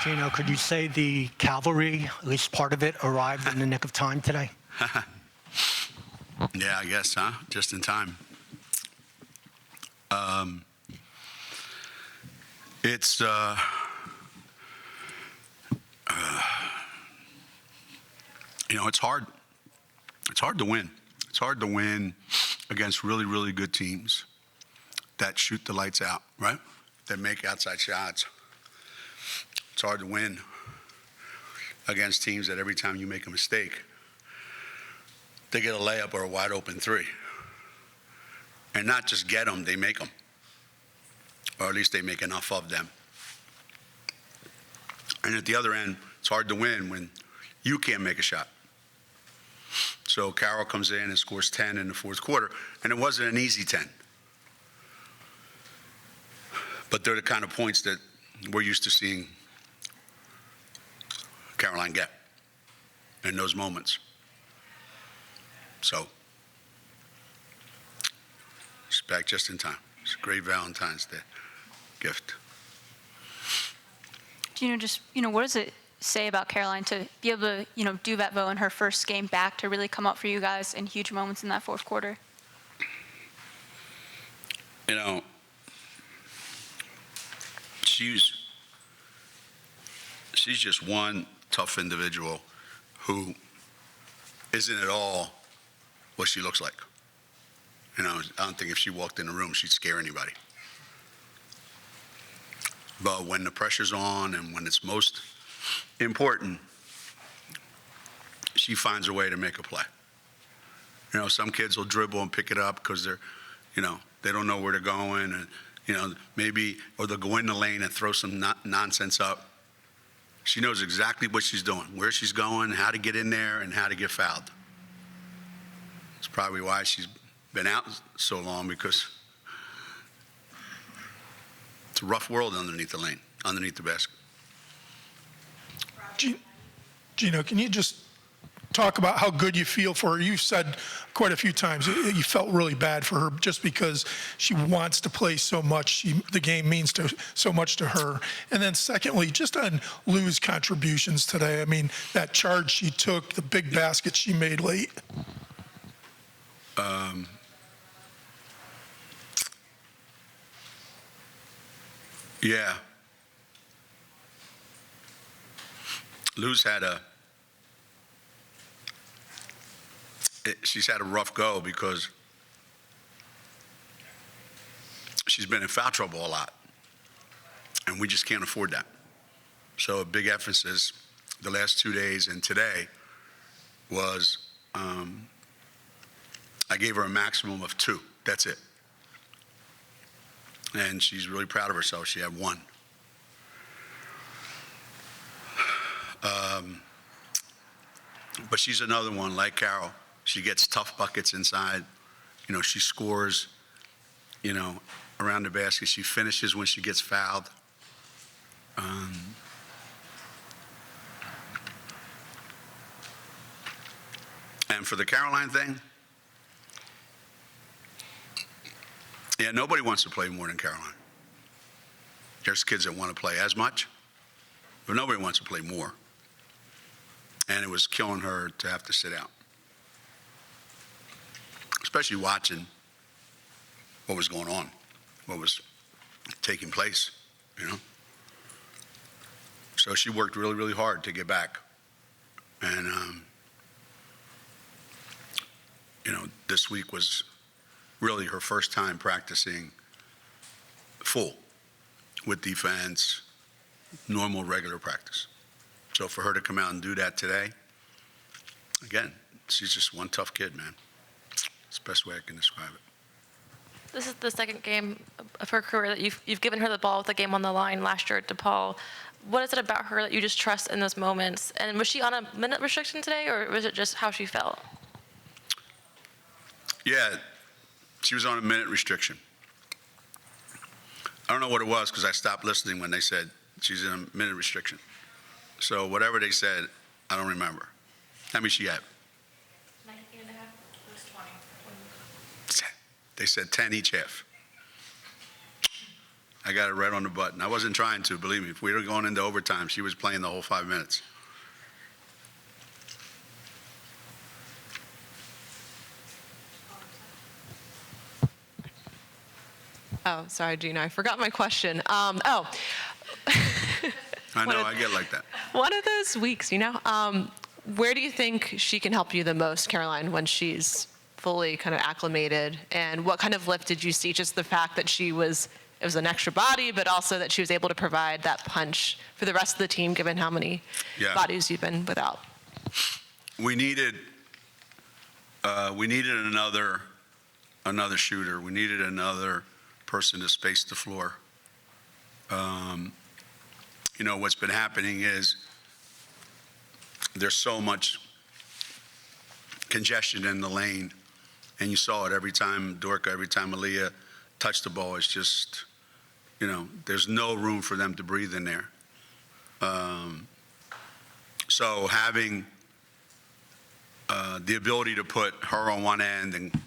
Geno, could you say the cavalry, at least part of it, arrived in the nick of time today? Yeah, I guess, huh? Just in time. It's it's hard. It's hard to win. It's hard to win against really, really good teams that shoot the lights out, right? That make outside shots. It's hard to win against teams that every time you make a mistake, they get a layup or a wide open three. And not just get them, they make them. Or at least they make enough of them. And at the other end, it's hard to win when you can't make a shot. So Carroll comes in and scores 10 in the fourth quarter, and it wasn't an easy 10. But they're the kind of points that we're used to seeing Caroline get in those moments. So it's back just in time. It's a great Valentine's Day gift. Geno, what does it say about Caroline to be able to, do that though in her first game back, to really come up for you guys in huge moments in that fourth quarter? She's just one tough individual who isn't at all what she looks like. I don't think if she walked in the room, she'd scare anybody. But when the pressure's on and when it's most important, she finds a way to make a play. Some kids will dribble and pick it up because they're, they don't know where they're going, and maybe, or they'll go in the lane and throw some nonsense up. She knows exactly what she's doing, where she's going, how to get in there, and how to get fouled. It's probably why she's been out so long, because it's a rough world underneath the lane, underneath the basket. Geno, can you just talk about how good you feel for her? You've said quite a few times you felt really bad for her just because she wants to play so much. The game means so much to her. And then secondly, just on Lou's contributions today, that charge she took, the big basket she made late. Yeah. Lou's she's had a rough go because she's been in foul trouble a lot, and we just can't afford that. So a big emphasis the last 2 days and today was I gave her a maximum of 2. That's it. And she's really proud of herself. She had 1. But she's another one like Carol. She gets tough buckets inside. She scores, around the basket. She finishes when she gets fouled. And for the Caroline thing, yeah, nobody wants to play more than Caroline. There's kids that want to play as much, but nobody wants to play more. And it was killing her to have to sit out, especially watching what was going on, what was taking place, So she worked really, really hard to get back. And, this week was really her first time practicing full with defense, normal, regular practice. So for her to come out and do that today, again, she's just one tough kid, man. It's the best way I can describe it. This is the second game of her career that you've given her the ball with the game on the line last year at DePaul. What is it about her that you just trust in those moments? And was she on a minute restriction today, or was it just how she felt? Yeah, she was on a minute restriction. I don't know what it was because I stopped listening when they said she's in a minute restriction. So whatever they said, I don't remember. How many she had? 19 and a half. It was 20. They said 10 each half. I got it right on the button. I wasn't trying to, believe me. If we were going into overtime, she was playing the whole 5 minutes. Oh, sorry, Geno. I forgot my question. I know, I get like that. One of those weeks, where do you think she can help you the most, Caroline, when she's fully kind of acclimated? And what kind of lift did you see? Just the fact that it was an extra body, but also that she was able to provide that punch for the rest of the team, given how many bodies you've been without. We needed another shooter. We needed another person to space the floor. What's been happening is there's so much congestion in the lane, and you saw it every time Dorka, every time Aaliyah touched the ball. It's just, there's no room for them to breathe in there. So having the ability to put her on one end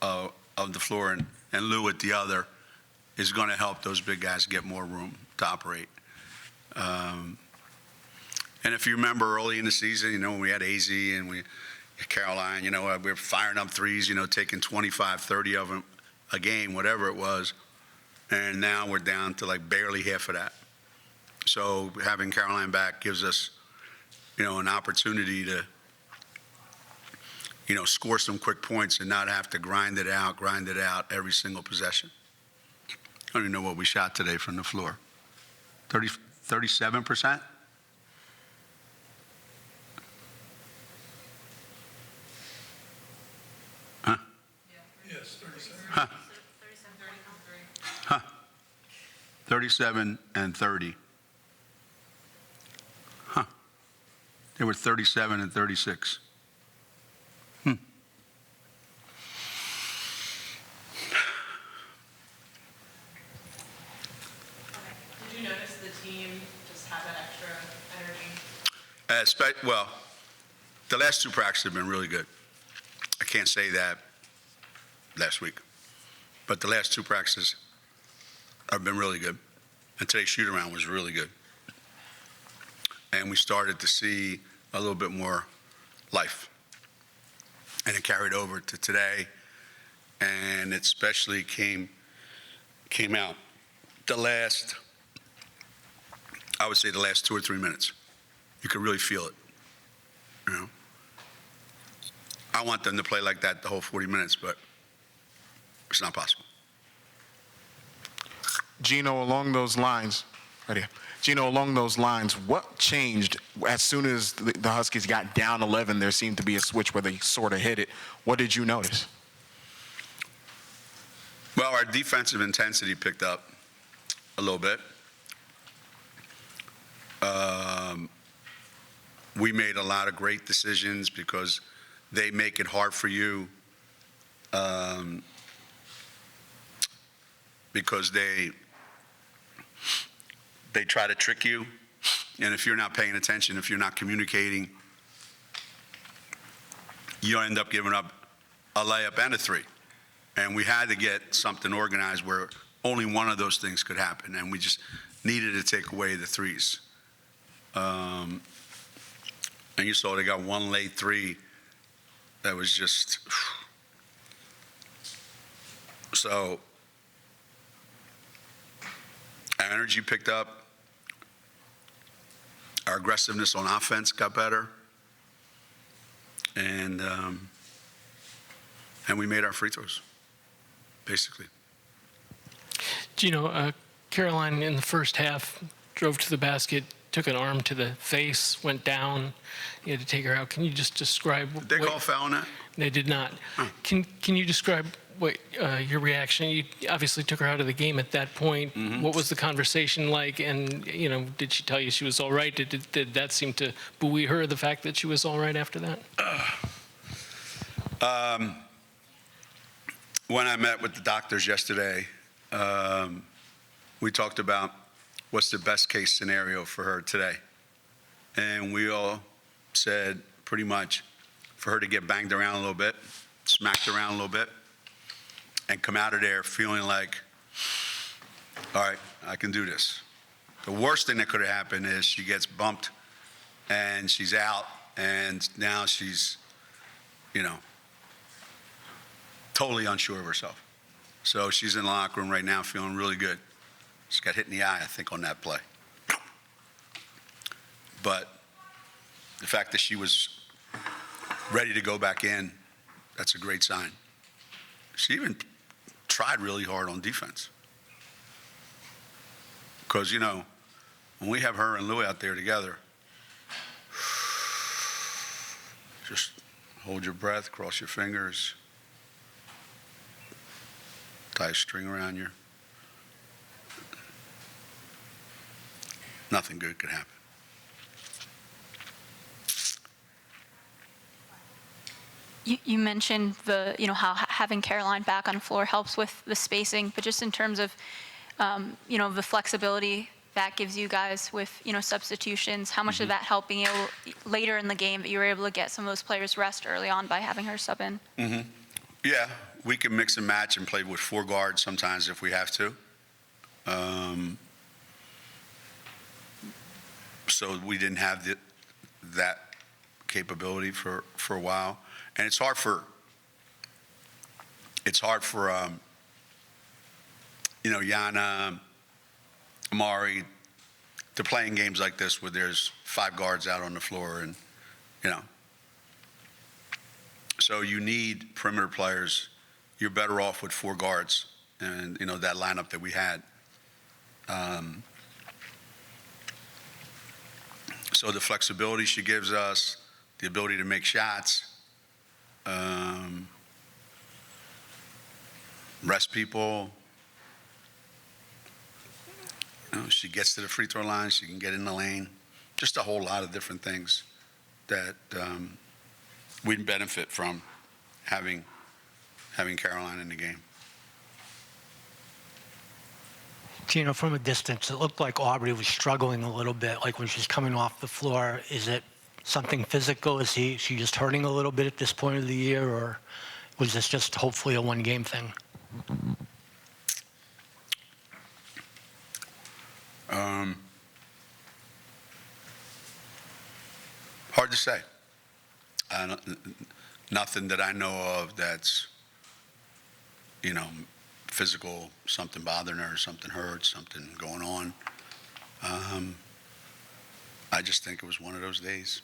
of the floor and Lou at the other is going to help those big guys get more room to operate. And if you remember early in the season, when we had AZ and Caroline, we were firing up threes, taking 25, 30 of them a game, whatever it was. And now we're down to like barely half of that. So having Caroline back gives us, an opportunity to, score some quick points and not have to grind it out every single possession. I don't even know what we shot today from the floor. 37%? Huh? Yes, 37. Huh? 37 and 30. Huh. They were 37 and 36. Did you notice the team just have that extra energy? Well, the last two practices have been really good. I can't say that last week, but the last two practices have been really good. And today's shoot-around was really good. And we started to see a little bit more life. And it carried over to today, and it especially came out I would say the last 2 or 3 minutes. You could really feel it, I want them to play like that the whole 40 minutes, but it's not possible. Geno, along those lines, what changed as soon as the Huskies got down 11? There seemed to be a switch where they sort of hit it. What did you notice? Well, our defensive intensity picked up a little bit. We made a lot of great decisions because they make it hard for you because they try to trick you. And if you're not paying attention, if you're not communicating, you end up giving up a layup and a three. And we had to get something organized where only one of those things could happen, and we just needed to take away the threes. And you saw they got one late three that was just so our energy picked up, our aggressiveness on offense got better, and we made our free throws, basically. Geno, Caroline in the first half drove to the basket, took an arm to the face, went down. You had to take her out. Can you just describe? Did they call foul on that? They did not. Oh. Can you describe what your reaction? You obviously took her out of the game at that point. Mm-hmm. What was the conversation like? And did she tell you she was all right? Did that seem to buoy her, the fact that she was all right after that? When I met with the doctors yesterday, we talked about what's the best case scenario for her today. And we all said pretty much for her to get banged around a little bit, smacked around a little bit, and come out of there feeling like all right, I can do this. The worst thing that could have happened is she gets bumped and she's out, and now she's, totally unsure of herself. So she's in the locker room right now feeling really good. She got hit in the eye, I think, on that play. But the fact that she was ready to go back in, that's a great sign. She even tried really hard on defense. Because, when we have her and Louie out there together, just hold your breath, cross your fingers, tie a string around you. Nothing good could happen. You mentioned how having Caroline back on the floor helps with the spacing, but just in terms of, the flexibility that gives you guys with, substitutions, how much did that help being able, later in the game, that you were able to get some of those players rest early on by having her sub in? Yeah, we can mix and match and play with 4 guards sometimes if we have to. So we didn't have that capability for a while. And it's hard for Yana, Amari, to play in games like this where there's 5 guards out on the floor, and so you need perimeter players. You're better off with 4 guards, and that lineup that we had. So the flexibility she gives us, the ability to make shots, rest people. She gets to the free throw line. She can get in the lane. Just a whole lot of different things that we benefit from having Caroline in the game. Geno, from a distance, it looked like Aubrey was struggling a little bit, like when she's coming off the floor. Is it something physical? Is she just hurting a little bit at this point of the year, or was this just hopefully a one-game thing? Hard to say. Nothing that I know of that's, physical, something bothering her, something hurts, something going on. I just think it was one of those days.